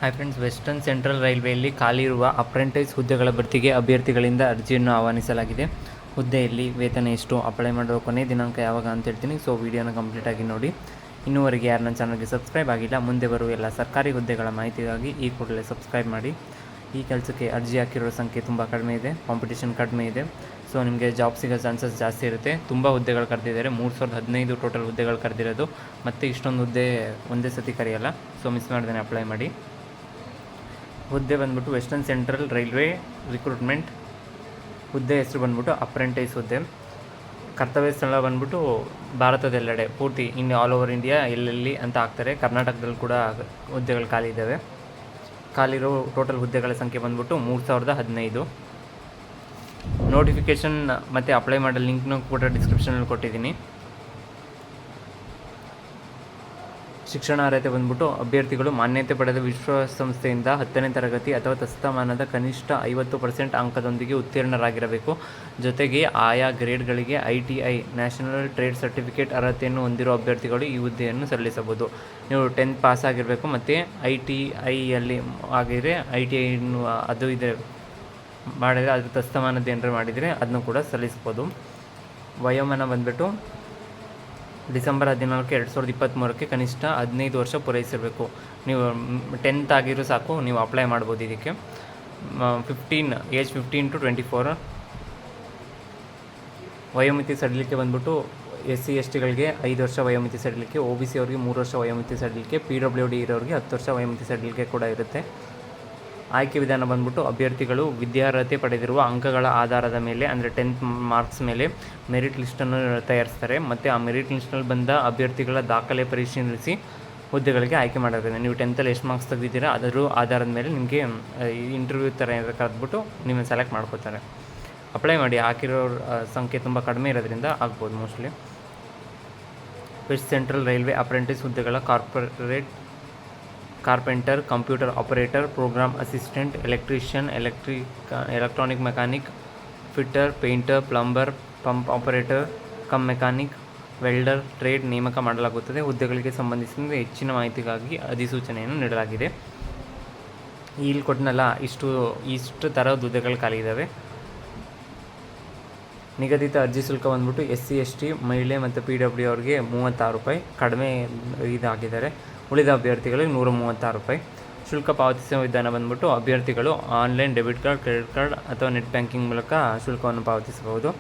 Hi friends, western central ರೈಲ್ವೆಯಲ್ಲಿ ಖಾಲಿ ಇರುವ apprentice ಹುದ್ದೆಗಳ ಭರ್ತಿಗೆ ಅಭ್ಯರ್ಥಿಗಳಿಂದ ಅರ್ಜಿಯನ್ನು ಆಹ್ವಾನಿಸಲಾಗಿದೆ. ಹುದ್ದೆಯಲ್ಲಿ ವೇತನ ಎಷ್ಟು, ಅಪ್ಲೈ ಮಾಡುವ ಕೊನೆ ದಿನಾಂಕ ಯಾವಾಗ ಅಂತ ಹೇಳ್ತೀನಿ. ಸೊ ವಿಡಿಯೋನ ಕಂಪ್ಲೀಟಾಗಿ ನೋಡಿ. ಇನ್ನೂವರೆಗೆ ಯಾರು ನನ್ನ ಚಾನಲ್ಗೆ ಸಬ್ಸ್ಕ್ರೈಬ್ ಆಗಿಲ್ಲ, ಮುಂದೆ ಬರುವ ಎಲ್ಲ ಸರ್ಕಾರಿ ಹುದ್ದೆಗಳ ಮಾಹಿತಿಗಾಗಿ ಈ ಕೂಡಲೇ ಸಬ್ಸ್ಕ್ರೈಬ್ ಮಾಡಿ. ಈ ಕೆಲಸಕ್ಕೆ ಅರ್ಜಿ ಹಾಕಿರೋ ಸಂಖ್ಯೆ ತುಂಬ ಕಡಿಮೆ ಇದೆ, ಕಾಂಪಿಟೇಷನ್ ಕಡಿಮೆ ಇದೆ. ಸೊ ನಿಮಗೆ ಜಾಬ್ ಸಿಗೋ ಚಾನ್ಸಸ್ ಜಾಸ್ತಿ ಇರುತ್ತೆ. ತುಂಬ ಹುದ್ದೆಗಳು ಕರೆದಿದ್ದಾರೆ, 3015 ಟೋಟಲ್ ಹುದ್ದೆಗಳು ಕರೆದಿರೋದು. ಮತ್ತು ಇಷ್ಟೊಂದು ಹುದ್ದೆ ಒಂದೇ ಸತಿ ಕರೆಯಲ್ಲ. ಸೊ ಮಿಸ್ ಮಾಡ್ದೇ ಅಪ್ಲೈ ಮಾಡಿ. ಹುದ್ದೆ ಬಂದ್ಬಿಟ್ಟು ವೆಸ್ಟರ್ನ್ ಸೆಂಟ್ರಲ್ ರೈಲ್ವೆ ರಿಕ್ರೂಟ್ಮೆಂಟ್. ಹುದ್ದೆ ಹೆಸರು ಬಂದ್ಬಿಟ್ಟು ಅಪ್ರೆಂಟಿಸ್ ಹುದ್ದೆ. ಕರ್ತವ್ಯ ಸ್ಥಳ ಬಂದ್ಬಿಟ್ಟು ಭಾರತದೆಲ್ಲೆಡೆ ಪೂರ್ತಿ ಆಲ್ ಓವರ್ ಇಂಡಿಯಾ ಎಲ್ಲೆಲ್ಲಿ ಅಂತ ಹಾಕ್ತಾರೆ. ಕರ್ನಾಟಕದಲ್ಲಿ ಕೂಡ ಹುದ್ದೆಗಳು ಖಾಲಿ ಇದ್ದಾವೆ. ಖಾಲಿರೋ ಟೋಟಲ್ ಹುದ್ದೆಗಳ ಸಂಖ್ಯೆ ಬಂದ್ಬಿಟ್ಟು 3015. ನೋಟಿಫಿಕೇಷನ್ ಮತ್ತು ಅಪ್ಲೈ ಮಾಡೋ ಲಿಂಕ್ನೂ ಕೂಡ ಡಿಸ್ಕ್ರಿಪ್ಷನಲ್ಲಿ ಕೊಟ್ಟಿದ್ದೀನಿ. ಶಿಕ್ಷಣ ಅರ್ಹತೆ ಬಂದ್ಬಿಟ್ಟು ಅಭ್ಯರ್ಥಿಗಳು ಮಾನ್ಯತೆ ಪಡೆದ ವಿಶ್ವಸಂಸ್ಥೆಯಿಂದ 10ನೇ ತರಗತಿ ಅಥವಾ ತಸ್ತಮಾನದ ಕನಿಷ್ಠ 50% ಅಂಕದೊಂದಿಗೆ ಉತ್ತೀರ್ಣರಾಗಿರಬೇಕು. ಜೊತೆಗೆ ಆಯಾ ಗ್ರೇಡ್ಗಳಿಗೆ ITI ನ್ಯಾಷನಲ್ ಟ್ರೇಡ್ ಸರ್ಟಿಫಿಕೇಟ್ ಅರ್ಹತೆಯನ್ನು ಹೊಂದಿರುವ ಅಭ್ಯರ್ಥಿಗಳು ಈ ಹುದ್ದೆಯನ್ನು ಸಲ್ಲಿಸಬಹುದು. ನೀವು 10th ಪಾಸ್ ಆಗಿರಬೇಕು. ಮತ್ತು ITIಯಲ್ಲಿ ಆಗಿದ್ರೆ ITI ಅದು ಇದೆ ಮಾಡಿದರೆ, ಅದ್ರ ತಸ್ತಮಾನದ ಏನಾರು ಮಾಡಿದರೆ ಅದನ್ನು ಕೂಡ ಸಲ್ಲಿಸ್ಬೋದು. ವಯೋಮಾನ ಬಂದ್ಬಿಟ್ಟು ಡಿಸೆಂಬರ್ 14, 2023 ಕನಿಷ್ಠ 15 ವರ್ಷ ಪೂರೈಸಿರಬೇಕು. ನೀವು 10th ಆಗಿರೋ ಸಾಕು, ನೀವು ಅಪ್ಲೈ ಮಾಡ್ಬೋದು ಇದಕ್ಕೆ. 15 to 24. ವಯೋಮಿತಿ ಸಡಿಲಿಕೆ ಬಂದ್ಬಿಟ್ಟು SC STಗಳಿಗೆ 5 ವರ್ಷ ವಯೋಮಿತಿ ಸಡಿಲಿಕೆ, OBC ಅವರಿಗೆ 3 ವರ್ಷ ವಯೋಮಿತಿ ಸಡಿಲಿಕೆ, PWD ಇರೋರಿಗೆ 10 ವರ್ಷ ವಯೋಮಿತಿ ಸಡಿಲಿಕೆ ಕೂಡ ಇರುತ್ತೆ. ಆಯ್ಕೆ ವಿಧಾನ ಬಂದ್ಬಿಟ್ಟು ಅಭ್ಯರ್ಥಿಗಳು ವಿದ್ಯಾರ್ಹತೆ ಪಡೆದಿರುವ ಅಂಕಗಳ ಆಧಾರದ ಮೇಲೆ, ಅಂದರೆ 10th ಮಾರ್ಕ್ಸ್ ಮೇಲೆ ಮೆರಿಟ್ ಲಿಸ್ಟನ್ನು ತಯಾರಿಸ್ತಾರೆ. ಮತ್ತು ಆ ಮೆರಿಟ್ ಲಿಸ್ಟ್ನಲ್ಲಿ ಬಂದ ಅಭ್ಯರ್ಥಿಗಳ ದಾಖಲೆ ಪರಿಶೀಲಿಸಿ ಹುದ್ದೆಗಳಿಗೆ ಆಯ್ಕೆ ಮಾಡಿರ್ತಾರೆ. ನೀವು 10th ಎಷ್ಟು ಮಾರ್ಕ್ಸ್ ತೆಗೆದಿದ್ದೀರಾ ಅದರ ಆಧಾರದ ಮೇಲೆ ನಿಮಗೆ ಇಂಟರ್ವ್ಯೂ ಥರ ಕರೆದ್ಬಿಟ್ಟು ನಿಮ್ಮನ್ನು ಸೆಲೆಕ್ಟ್ ಮಾಡ್ಕೋತಾರೆ. ಅಪ್ಲೈ ಮಾಡಿ. ಹಾಕಿರೋ ಸಂಖ್ಯೆ ತುಂಬ ಕಡಿಮೆ ಇರೋದ್ರಿಂದ ಆಗ್ಬೋದು mostly. West Central Railway apprentice ಹುದ್ದೆಗಳ carpenter, computer operator, program assistant, electrician, electronic mechanic, fitter, painter, plumber, pump operator cum mechanic, welder trade ನೇಮಕ ಮಾಡಲಾಗುತ್ತದೆ. ಹುದ್ದೆಗಳಿಗೆ ಸಂಬಂಧಿಸಿದ ಹೆಚ್ಚಿನ ಮಾಹಿತಿಗಾಗಿ ಅಧಿಸೂಚನೆಯನ್ನು ನೀಡಲಾಗಿದೆ. ಇಲ್ಲಿ ಕೊಟ್ಟನಲ್ಲ, ಇಷ್ಟು ಥರದ ಹುದ್ದೆಗಳು ಖಾಲಿ ಇದ್ದಾವೆ. ನಿಗದಿತ ಅರ್ಜಿ ಶುಲ್ಕ ಬಂದ್ಬಿಟ್ಟು SC ST ಮಹಿಳೆ ಮತ್ತು PWD ಅವ್ರಿಗೆ 36 ರೂಪಾಯಿ ಕಡಿಮೆ ಇದಾಗಿದ್ದಾರೆ. ಉಳಿದ ಅಭ್ಯರ್ಥಿಗಳಿಗೆ 136 ರೂಪಾಯಿ. ಶುಲ್ಕ ಪಾವತಿಸುವ ವಿಧಾನ ಬಂದ್ಬಿಟ್ಟು ಅಭ್ಯರ್ಥಿಗಳು online debit card, credit card ಅಥವಾ ನೆಟ್ ಬ್ಯಾಂಕಿಂಗ್ ಮೂಲಕ ಶುಲ್ಕವನ್ನು ಪಾವತಿಸಬಹುದು.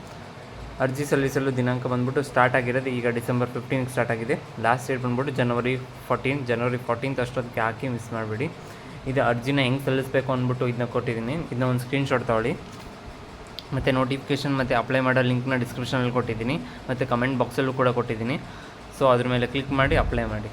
ಅರ್ಜಿ ಸಲ್ಲಿಸಲು ದಿನಾಂಕ ಬಂದ್ಬಿಟ್ಟು ಸ್ಟಾರ್ಟ್ ಆಗಿರೋದು ಈಗ ಡಿಸೆಂಬರ್ 15 ಸ್ಟಾರ್ಟ್ ಆಗಿದೆ. ಲಾಸ್ಟ್ ಡೇಟ್ ಬಂದ್ಬಿಟ್ಟು ಜನವರಿ 14 ಅಷ್ಟೊತ್ತಿಗೆ ಹಾಕಿ ಮಿಸ್ ಮಾಡಬೇಡಿ. ಇದು ಅರ್ಜಿನ ಹೆಂಗೆ ಸಲ್ಲಿಸಬೇಕು ಅಂದ್ಬಿಟ್ಟು ಇದನ್ನ ಕೊಟ್ಟಿದ್ದೀನಿ. ಇದನ್ನ ಒಂದು ಸ್ಕ್ರೀನ್ಶಾಟ್ ತೊಗೊಳ್ಳಿ. ಮತ್ತು ನೋಟಿಫಿಕೇಷನ್ ಮತ್ತು ಅಪ್ಲೈ ಮಾಡೋ ಲಿಂಕ್ನ ಡಿಸ್ಕ್ರಿಪ್ಷನಲ್ಲಿ ಕೊಟ್ಟಿದ್ದೀನಿ, ಮತ್ತು ಕಮೆಂಟ್ ಬಾಕ್ಸಲ್ಲೂ ಕೂಡ ಕೊಟ್ಟಿದ್ದೀನಿ. ಸೊ ಅದ್ರ ಮೇಲೆ ಕ್ಲಿಕ್ ಮಾಡಿ ಅಪ್ಲೈ ಮಾಡಿ.